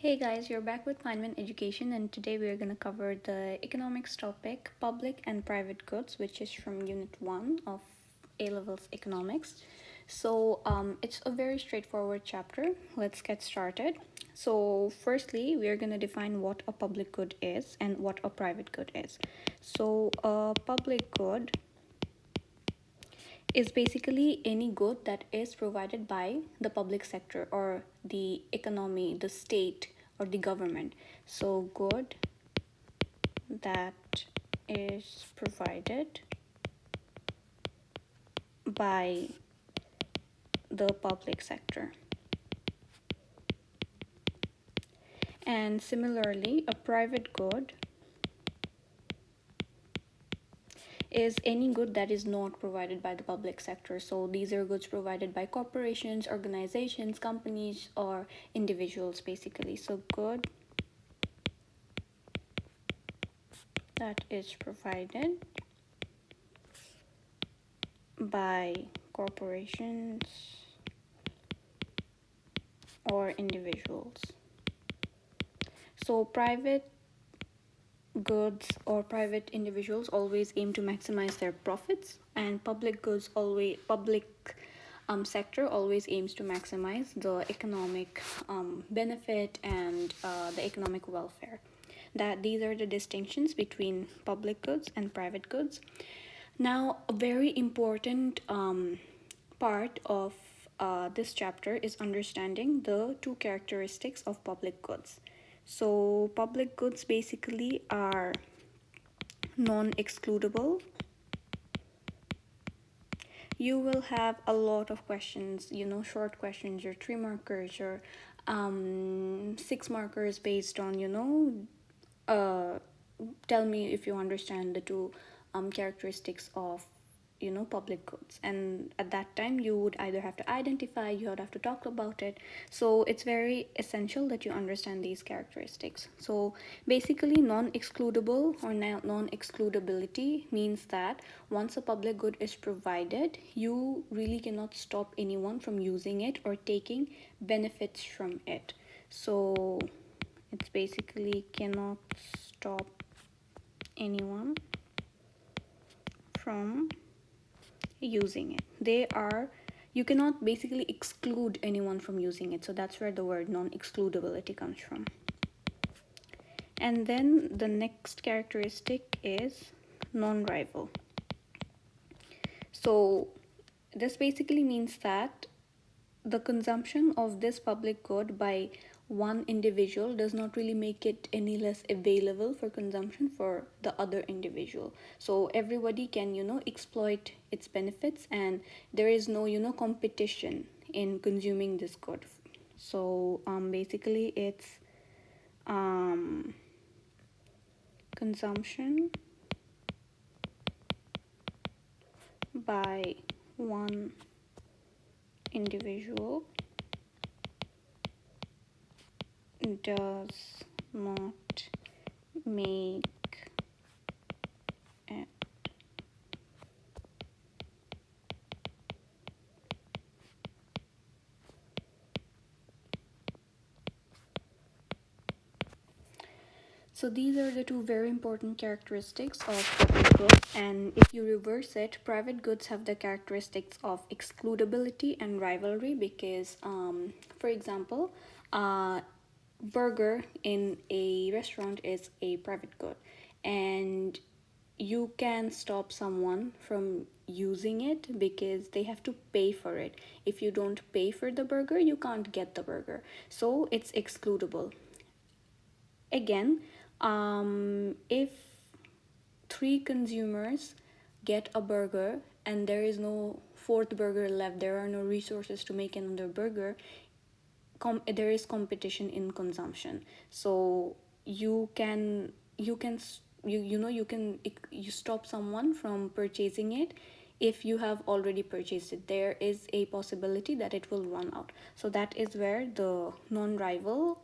Hey guys, you're back with Feynman Education, and today we are going to cover the economics topic public and private goods, which is from Unit 1 of A Levels Economics. It's a very straightforward chapter. Let's get started. So, firstly, we are going to define what a public good is and what a private good is. A public good is basically any good that is provided by the public sector or the economy, the state, or the government. So, good that is provided by the public sector. And similarly, a private good is any good that is not provided by the public sector. So these are goods provided by corporations, organizations, companies, or individuals basically. So good that is provided by corporations or individuals. So private goods or private individuals always aim to maximize their profits, and public sector always aims to maximize the economic benefit and the economic welfare. That these are the distinctions between public goods and private goods. Now, a very important part of this chapter is understanding the two characteristics of public goods. So, public goods basically are non excludable. You will have a lot of questions, short questions, your 3 markers, your 6 markers based on, uh, tell me if you understand the two characteristics of public goods, and at that time you would either have to identify, you would have to talk about it. So it's very essential that you understand these characteristics. So basically, non-excludable or non-excludability means that once a public good is provided, you really cannot stop anyone from using it or taking benefits from it. So it's basically cannot stop anyone from using it. You cannot basically exclude anyone from using it. So that's where the word non-excludability comes from. And then the next characteristic is non-rival. So this basically means that the consumption of this public good by one individual does not really make it any less available for consumption for the other individual. So everybody can exploit its benefits, and there is no competition in consuming this good. So basically it's consumption by one individual does not make it So these are the two very important characteristics of public goods, and if you reverse it, private goods have the characteristics of excludability and rivalry because, for example, burger in a restaurant is a private good, and you can stop someone from using it because they have to pay for it. If you don't pay for the burger, you can't get the burger. So it's excludable. Again, if 3 consumers get a burger and there is no fourth burger left, there are no resources to make another burger, there is competition in consumption. So you stop someone from purchasing it. If you have already purchased it, there is a possibility that it will run out. So that is where the non-rival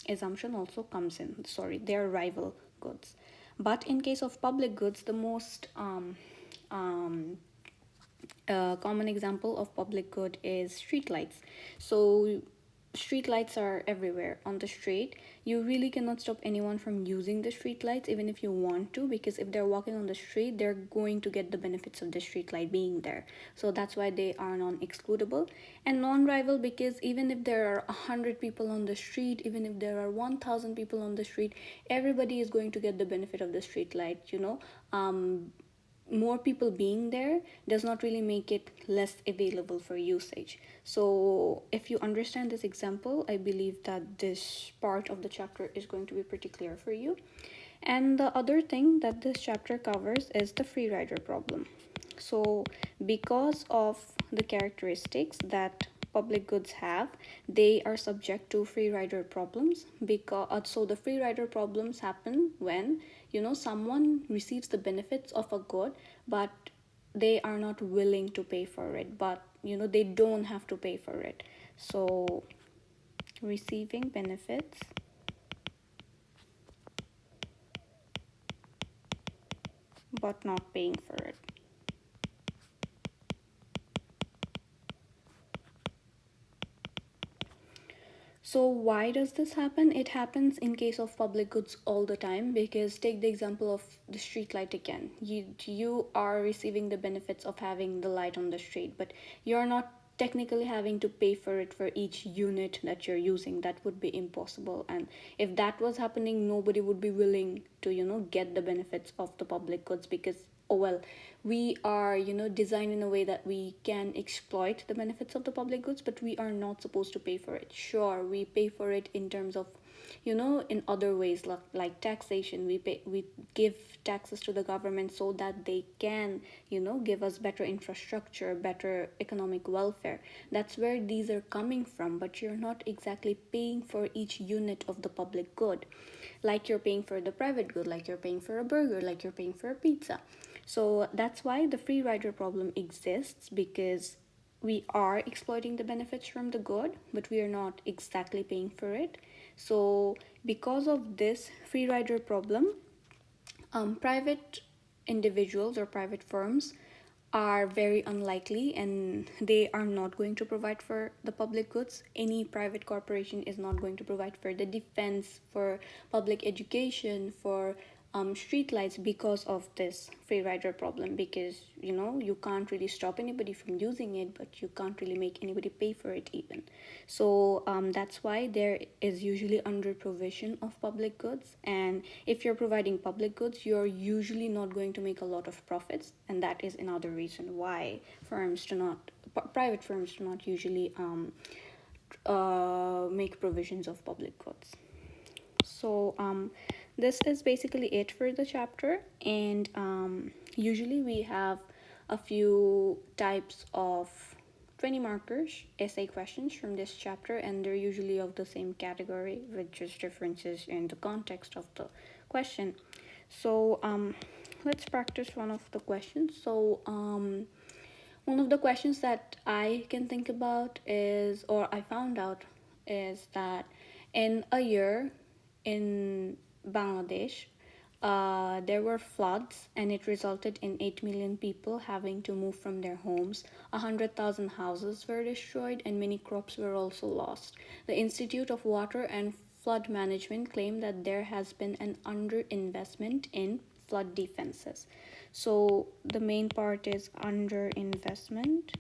assumption also comes in. Sorry, they are rival goods. But in case of public goods, the most common example of public good is street lights. So street lights are everywhere on the street. You really cannot stop anyone from using the street lights even if you want to, because if they're walking on the street, they're going to get the benefits of the street light being there. So that's why they are non-excludable. And non-rival, because even if there are 100 people on the street, even if there are 1000 people on the street, everybody is going to get the benefit of the street light, more people being there does not really make it less available for usage. So if you understand this example, I believe that this part of the chapter is going to be pretty clear for you. And the other thing that this chapter covers is the free rider problem. So because of the characteristics that public goods have, they are subject to free rider problems. Because so the free rider problems happen when someone receives the benefits of a good, but they are not willing to pay for it, but they don't have to pay for it. So receiving benefits but not paying for it. So why does this happen? It happens in case of public goods all the time, because take the example of the street light again. You are receiving the benefits of having the light on the street, but you're not technically having to pay for it for each unit that you're using. That would be impossible. And if that was happening, nobody would be willing to get the benefits of the public goods, because oh well, we are designed in a way that we can exploit the benefits of the public goods, but we are not supposed to pay for it. Sure, we pay for it in terms of in other ways, like taxation. We give taxes to the government so that they can give us better infrastructure, better economic welfare. That's where these are coming from, but you're not exactly paying for each unit of the public good, like you're paying for the private good, like you're paying for a burger, like you're paying for a pizza. So that's why the free rider problem exists, because we are exploiting the benefits from the good, but we are not exactly paying for it. So because of this free rider problem, private individuals or private firms are very unlikely, and they are not going to provide for the public goods. Any private corporation is not going to provide for the defense, for public education, for street lights, because of this free rider problem. Because you can't really stop anybody from using it, but you can't really make anybody pay for it even. So that's why there is usually under provision of public goods. And if you're providing public goods, you're usually not going to make a lot of profits, and that is another reason why private firms do not usually make provisions of public goods. So this is basically it for the chapter. And usually we have a few types of 20 markers essay questions from this chapter, and they're usually of the same category with just differences in the context of the question. So let's practice one of the questions. So one of the questions that I can think about is, or I found out, is that in a year in Bangladesh, there were floods, and it resulted in 8 million people having to move from their homes. 100,000 houses were destroyed, and many crops were also lost. The Institute of Water and Flood Management claimed that there has been an underinvestment in flood defenses. So the main part is underinvestment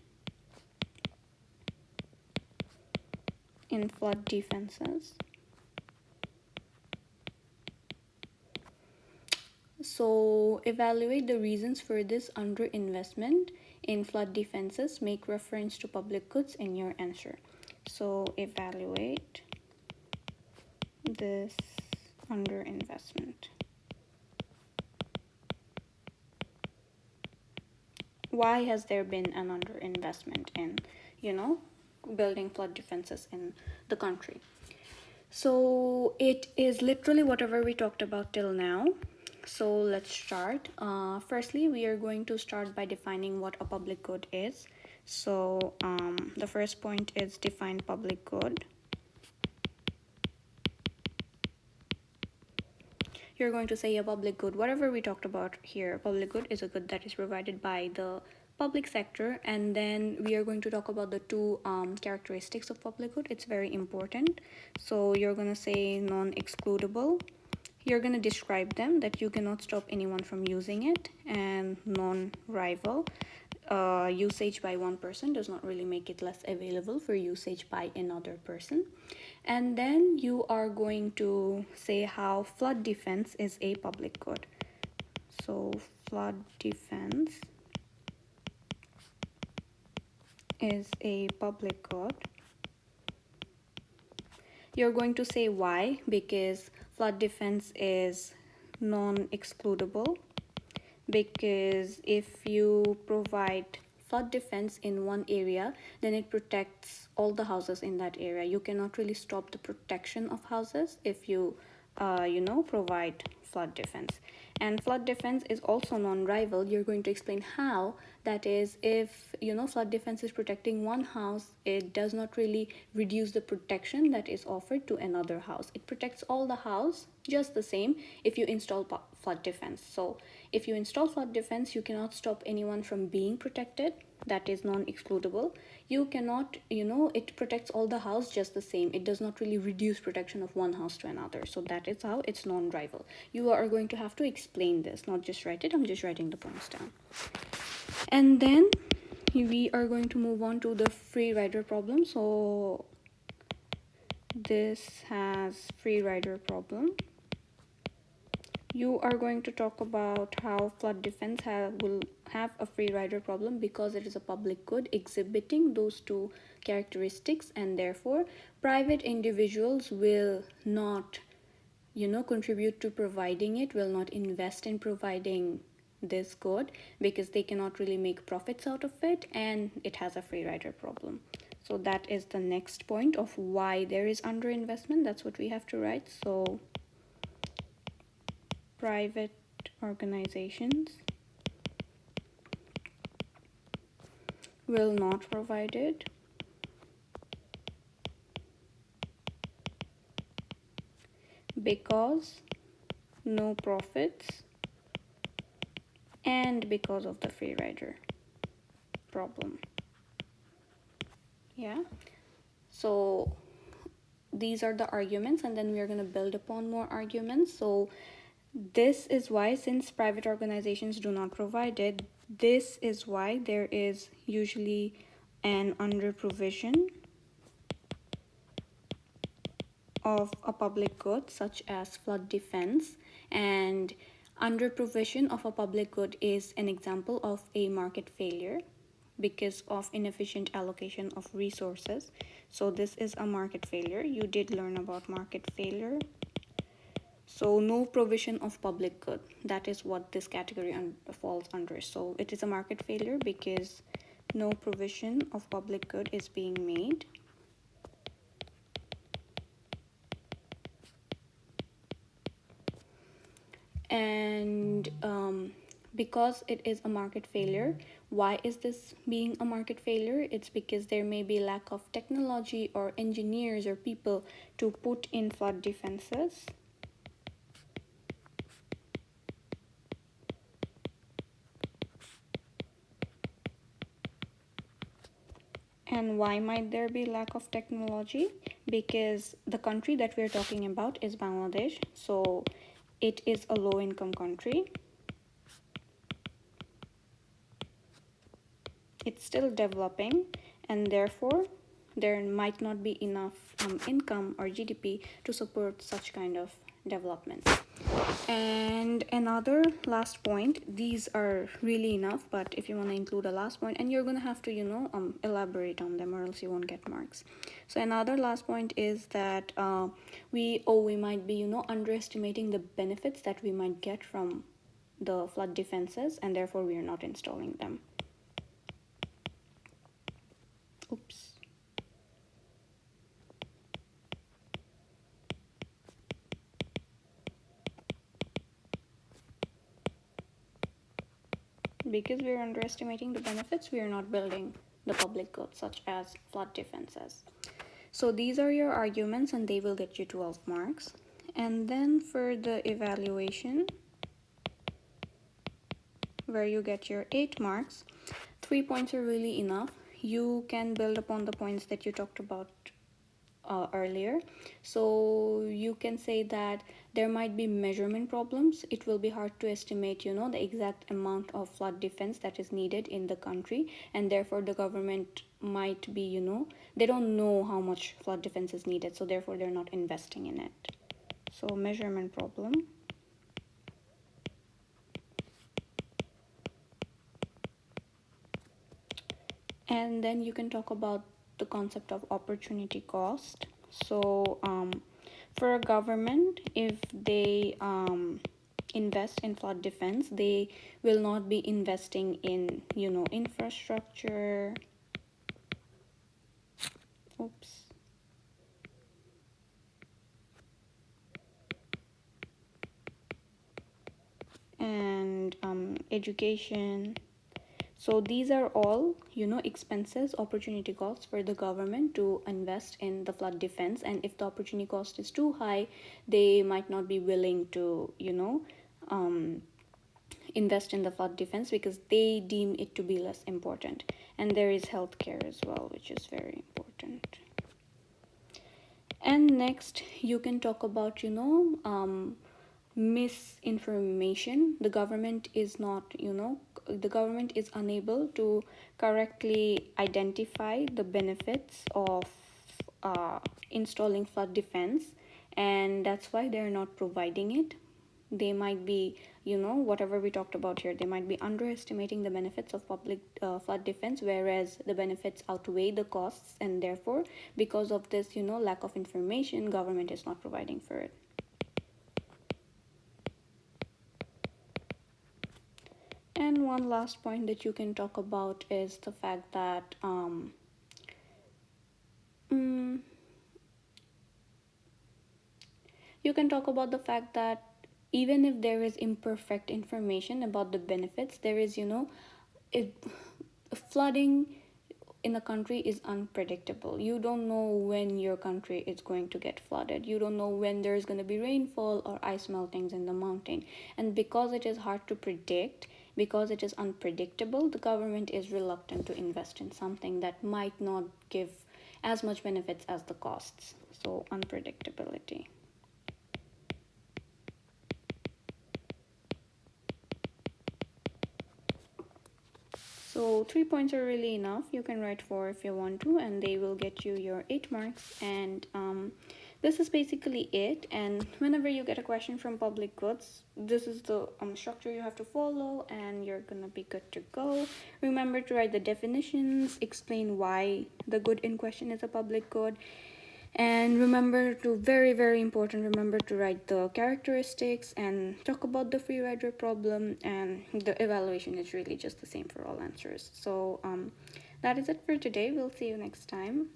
in flood defenses. So evaluate the reasons for this underinvestment in flood defenses. Make reference to public goods in your answer. So evaluate this underinvestment. Why has there been an underinvestment in, building flood defenses in the country? So it is literally whatever we talked about till now. So let's start. Firstly, we are going to start by defining what a public good is. So the first point is define public good. You're going to say a public good, whatever we talked about here. Public good is a good that is provided by the public sector, and then we are going to talk about the two characteristics of public good. It's very important. So you're going to say non-excludable. You're going to describe them, that you cannot stop anyone from using it, and non-rival. Usage by one person does not really make it less available for usage by another person. And then you are going to say how flood defense is a public good. So flood defense is a public good. You're going to say why, because flood defense is non-excludable, because if you provide flood defense in one area, then it protects all the houses in that area. You cannot really stop the protection of houses if you provide flood defense. And flood defense is also non-rival. You're going to explain how. That is, if flood defense is protecting one house, it does not really reduce the protection that is offered to another house. It protects all the house just the same if you install flood defense. So if you install flood defense, you cannot stop anyone from being protected. That is non-excludable. You cannot, it protects all the house just the same. It does not really reduce protection of one house to another. So that is how it's non-rival. You are going to have to explain this, not just write it. I'm just writing the points down. And then we are going to move on to the free rider problem. So this has free rider problem. You are going to talk about how flood defense will have a free rider problem because it is a public good exhibiting those two characteristics, and therefore private individuals will not contribute to providing it, will not invest in providing this good because they cannot really make profits out of it, and it has a free rider problem. So that is the next point of why there is underinvestment. That's what we have to write. So private organizations will not provide it because no profits and because of the free rider problem. Yeah, so these are the arguments, and then we are going to build upon more arguments. So this is why, since private organizations do not provide it, this is why there is usually an under provision of a public good such as flood defense, and under provision of a public good is an example of a market failure because of inefficient allocation of resources. So this is a market failure. You did learn about market failure. So no provision of public good, that is what this category falls under. So it is a market failure because no provision of public good is being made. And because it is a market failure, why is this being a market failure? It's because there may be lack of technology or engineers or people to put in flood defenses. And why might there be lack of technology? Because the country that we're talking about is Bangladesh. So it is a low-income country. It's still developing, and therefore there might not be enough income or GDP to support such kind of development. And another last point, these are really enough, but if you want to include a last point, and you're going to have to elaborate on them or else you won't get marks. So another last point is that we might be underestimating the benefits that we might get from the flood defenses, and therefore we are not installing them. Oops. Because we are underestimating the benefits, we are not building the public good such as flood defenses. So these are your arguments, and they will get you 12 marks. And then for the evaluation, where you get your 8 marks, three points are really enough. You can build upon the points that you talked about earlier. So you can say that there might be measurement problems. It will be hard to estimate, the exact amount of flood defense that is needed in the country, and therefore the government might be, they don't know how much flood defense is needed, so therefore they're not investing in it. So measurement problem. And then you can talk about the concept of opportunity cost. So for a government, if they invest in flood defense, they will not be investing in, infrastructure. Oops. And education. So these are all, expenses, opportunity costs for the government to invest in the flood defense. And if the opportunity cost is too high, they might not be willing to, invest in the flood defense because they deem it to be less important. And there is healthcare as well, which is very important. And next, you can talk about, misinformation. The government is not, the government is unable to correctly identify the benefits of installing flood defense, and that's why they're not providing it. They might be, whatever we talked about here, they might be underestimating the benefits of public flood defense, whereas the benefits outweigh the costs, and therefore because of this, lack of information, government is not providing for it. And one last point that you can talk about is the fact that mm, you can talk about the fact that even if there is imperfect information about the benefits, there is, it, flooding in a country is unpredictable. You don't know when your country is going to get flooded. You don't know when there's going to be rainfall or ice meltings in the mountain. And because it is hard to predict, because it is unpredictable, the government is reluctant to invest in something that might not give as much benefits as the costs. So unpredictability. So 3 points are really enough. You can write 4 if you want to, and they will get you your 8 marks. And this is basically it. And whenever you get a question from public goods, this is the structure you have to follow, and you're gonna be good to go. Remember to write the definitions, explain why the good in question is a public good, and remember to, very very important, remember to write the characteristics and talk about the free rider problem, and the evaluation is really just the same for all answers. So that is it for today. We'll see you next time.